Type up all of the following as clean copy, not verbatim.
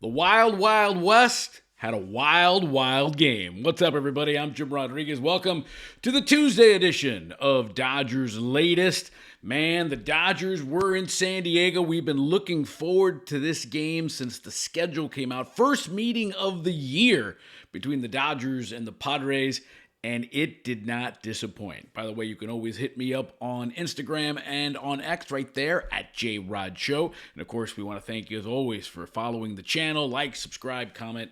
The Wild Wild West had a wild, wild game. What's up, everybody? I'm Jim Rodriguez. Welcome to the Tuesday edition of Dodgers Latest. Man, the Dodgers were in San Diego. We've been looking forward to this game since the schedule came out. First meeting of the year between the Dodgers and the Padres, and it did not disappoint. By the way, you can always hit me up on Instagram and on X right there at JRodShow. And of course, we want to thank you as always for following the channel. Like, subscribe, comment.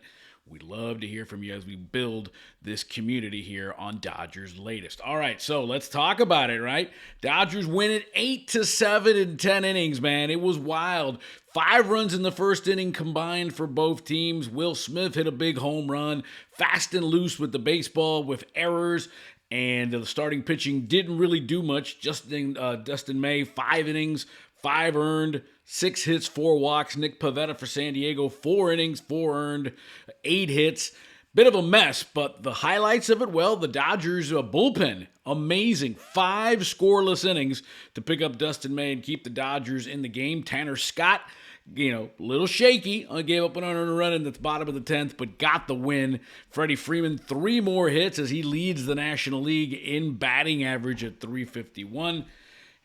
We'd love to hear from you as we build this community here on Dodgers Latest. All right, so let's talk about it, right? Dodgers win it 8-7 in 10 innings, man. It was wild. 5 runs in the first inning combined for both teams. Will Smith hit a big home run, fast and loose with the baseball with errors. And the starting pitching didn't really do much. Dustin May, 5 innings, 5 earned, 6 hits, 4 walks. Nick Pivetta for San Diego, 4 innings, 4 earned, 8 hits. Bit of a mess, but the highlights of it, well, the Dodgers bullpen, amazing. 5 scoreless innings to pick up Dustin May and keep the Dodgers in the game. Tanner Scott, a little shaky. Gave up an unearned run in the bottom of the 10th, but got the win. Freddie Freeman, 3 more hits as he leads the National League in batting average at .351.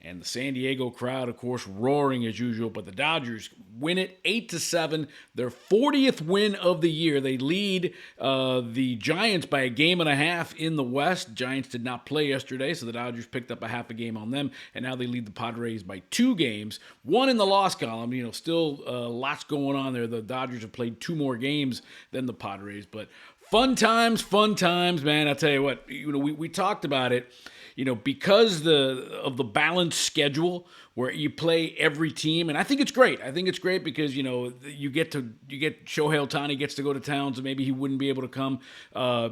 And the San Diego crowd, of course, roaring as usual. But the Dodgers win it 8-7, their 40th win of the year. They lead the Giants by a game and a half in the West. Giants did not play yesterday, so the Dodgers picked up a half a game on them. And now they lead the Padres by 2 games. 1 in the loss column. Still lots going on there. The Dodgers have played 2 more games than the Padres. But fun times, man. I tell you what, we talked about it. Because of the balanced schedule where you play every team, and I think it's great. I think it's great because you get Shohei Ohtani gets to go to town, so maybe he wouldn't be able to come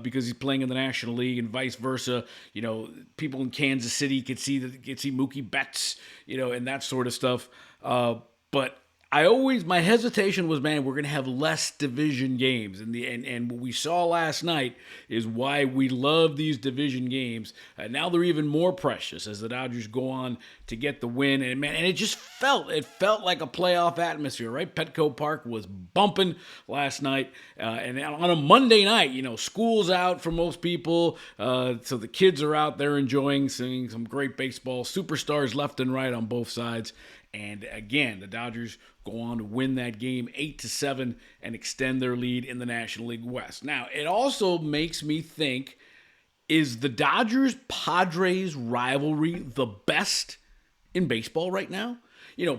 because he's playing in the National League, and vice versa. People in Kansas City could see Mookie Betts, and that sort of stuff. But my hesitation was, man, we're going to have less division games. And what we saw last night is why we love these division games. Now they're even more precious as the Dodgers go on to get the win. And man, it felt like a playoff atmosphere, right? Petco Park was bumping last night. And on a Monday night, school's out for most people. So the kids are out there enjoying, seeing some great baseball, superstars left and right on both sides. And again, the Dodgers go on to win that game 8-7 and extend their lead in the National League West. Now, it also makes me think, is the Dodgers-Padres rivalry the best in baseball right now?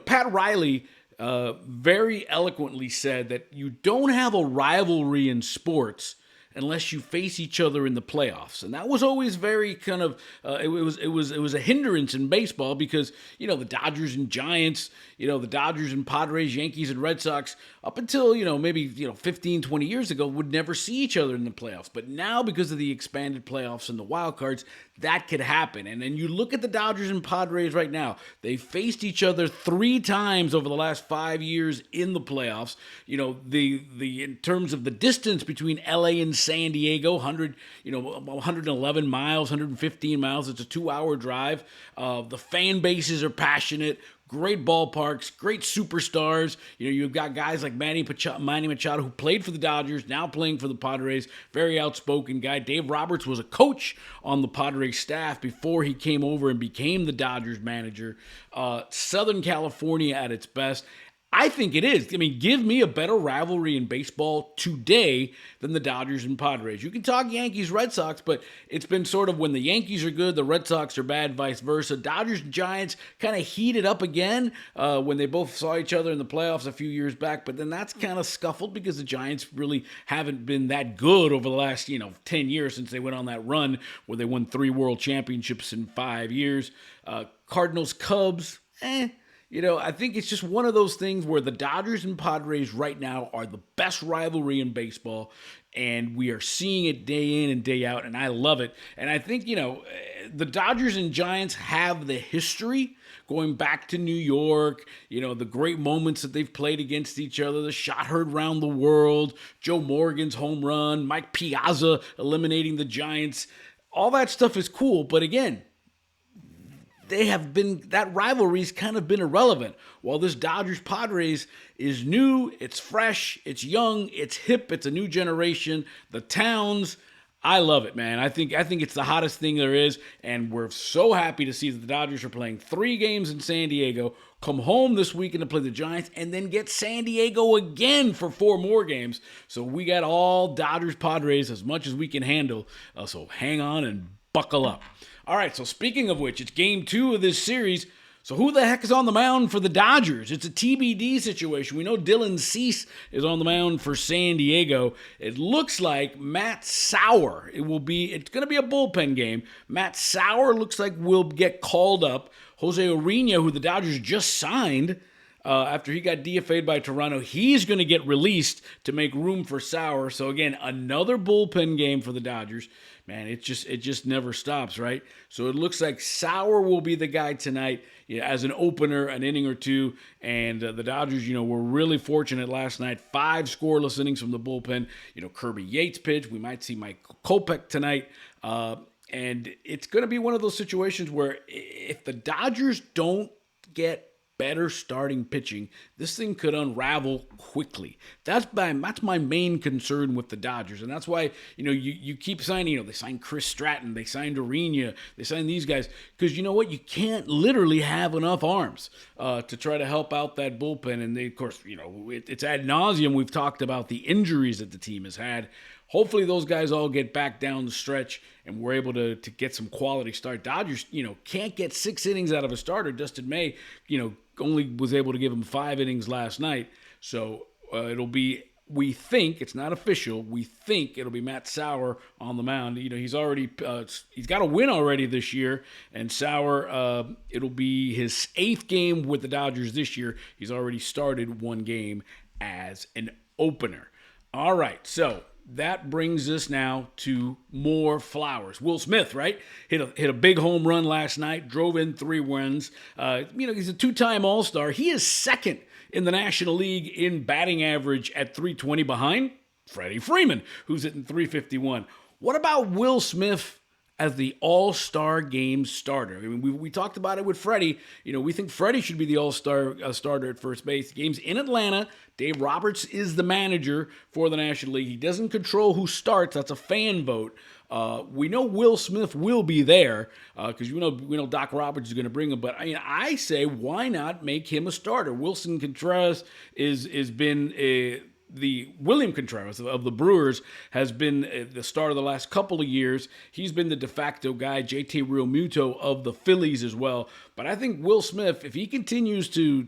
Pat Riley very eloquently said that you don't have a rivalry in sports unless you face each other in the playoffs. And that was always very kind of, it was a hindrance in baseball because, the Dodgers and Giants, the Dodgers and Padres, Yankees and Red Sox, up until, maybe, 15, 20 years ago, would never see each other in the playoffs. But now, because of the expanded playoffs and the wild cards, that could happen. And then you look at the Dodgers and Padres right now. They faced each other 3 times over the last 5 years in the playoffs. In terms of the distance between LA and San Diego, 111 miles, 115 miles. It's a 2-hour drive. The fan bases are passionate. Great ballparks, great superstars. You've got guys like Manny Machado, who played for the Dodgers, now playing for the Padres. Very outspoken guy. Dave Roberts was a coach on the Padres staff before he came over and became the Dodgers manager. Southern California at its best. I think it is. Give me a better rivalry in baseball today than the Dodgers and Padres. You can talk Yankees, Red Sox, but it's been sort of when the Yankees are good, the Red Sox are bad, vice versa. Dodgers and Giants kind of heated up again when they both saw each other in the playoffs a few years back, but then that's kind of scuffled because the Giants really haven't been that good over the last, 10 years since they went on that run where they won 3 world championships in 5 years. Cardinals, Cubs, I think it's just one of those things where the Dodgers and Padres right now are the best rivalry in baseball, and we are seeing it day in and day out, and I love it. And I think, the Dodgers and Giants have the history going back to New York, the great moments that they've played against each other, the shot heard round the world, Joe Morgan's home run, Mike Piazza eliminating the Giants. All that stuff is cool, but again, that rivalry's kind of been irrelevant. While this Dodgers-Padres is new, it's fresh, it's young, it's hip, it's a new generation. The towns, I love it, man. I think it's the hottest thing there is, and we're so happy to see that the Dodgers are playing 3 games in San Diego, come home this weekend to play the Giants, and then get San Diego again for 4 more games. So we got all Dodgers-Padres as much as we can handle. So hang on and buckle up. All right, so speaking of which, it's game 2 of this series. So who the heck is on the mound for the Dodgers? It's a TBD situation. We know Dylan Cease is on the mound for San Diego. It looks like Matt Sauer. It's going to be a bullpen game. Matt Sauer looks like will get called up. Jose Urena, who the Dodgers just signed after he got DFA'd by Toronto, he's going to get released to make room for Sauer. So again, another bullpen game for the Dodgers. Man, it just never stops, right? So it looks like Sauer will be the guy tonight, as an opener, an inning or two. And the Dodgers, were really fortunate last night. 5 scoreless innings from the bullpen. Kirby Yates pitched. We might see Mike Kopech tonight. And it's going to be one of those situations where if the Dodgers don't get better starting pitching, this thing could unravel quickly. That's my main concern with the Dodgers, and that's why you keep signing. They signed Chris Stratton, they signed Urena, they signed these guys because you know what, you can't literally have enough arms to try to help out that bullpen. And they, of course, it's ad nauseum. We've talked about the injuries that the team has had. Hopefully those guys all get back down the stretch and we're able to get some quality start. Dodgers, can't get 6 innings out of a starter. Dustin May, only was able to give him 5 innings last night. So it'll be, we think, it's not official, we think it'll be Matt Sauer on the mound. He's already, he's got a win already this year. And Sauer, it'll be his 8th game with the Dodgers this year. He's already started 1 game as an opener. All right, so that brings us now to more flowers. Will Smith, right? Hit a big home run last night, drove in 3 wins. He's a 2-time All-Star. He is 2nd in the National League in batting average at .320 behind Freddie Freeman, who's hitting .351. What about Will Smith as the All-Star game starter? I mean, we talked about it with Freddie. We think Freddie should be the All-Star starter at first base. The game's in Atlanta. Dave Roberts is the manager for the National League. He doesn't control who starts. That's a fan vote. We know Will Smith will be there because we know Doc Roberts is going to bring him. But I say, why not make him a starter? Wilson Contreras is been the William Contreras of the Brewers has been the star of the last couple of years. He's been the de facto guy. JT Realmuto of the Phillies as well. But I think Will Smith, if he continues to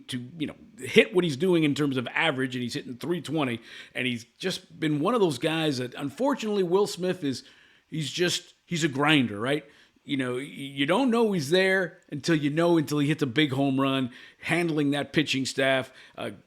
hit what he's doing in terms of average, and he's hitting .320, and he's just been one of those guys that, unfortunately, Will Smith he's a grinder, right? You don't know he's there until he hits a big home run, handling that pitching staff,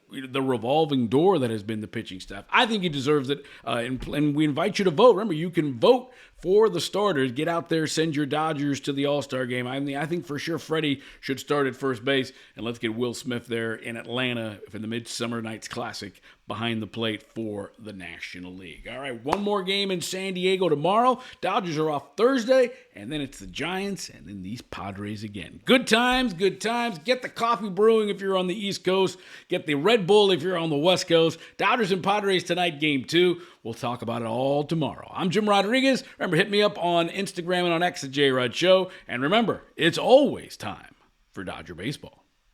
the revolving door that has been the pitching staff. I think he deserves it, and we invite you to vote. Remember, you can vote for the starters. Get out there, send your Dodgers to the All-Star game. I think for sure Freddie should start at first base, and let's get Will Smith there in Atlanta for the Midsummer Night's Classic behind the plate for the National League. All right, 1 more game in San Diego tomorrow. Dodgers are off Thursday, and then it's the Giants, and then these Padres again. Good times, good times. Get the coffee brewing if you're on the East Coast. Get the Red Bull if you're on the West Coast. Dodgers and Padres tonight, game 2. We'll talk about it all tomorrow. I'm Jim Rodriguez. Remember, hit me up on Instagram and on X at JRod Show. And remember, it's always time for Dodger baseball.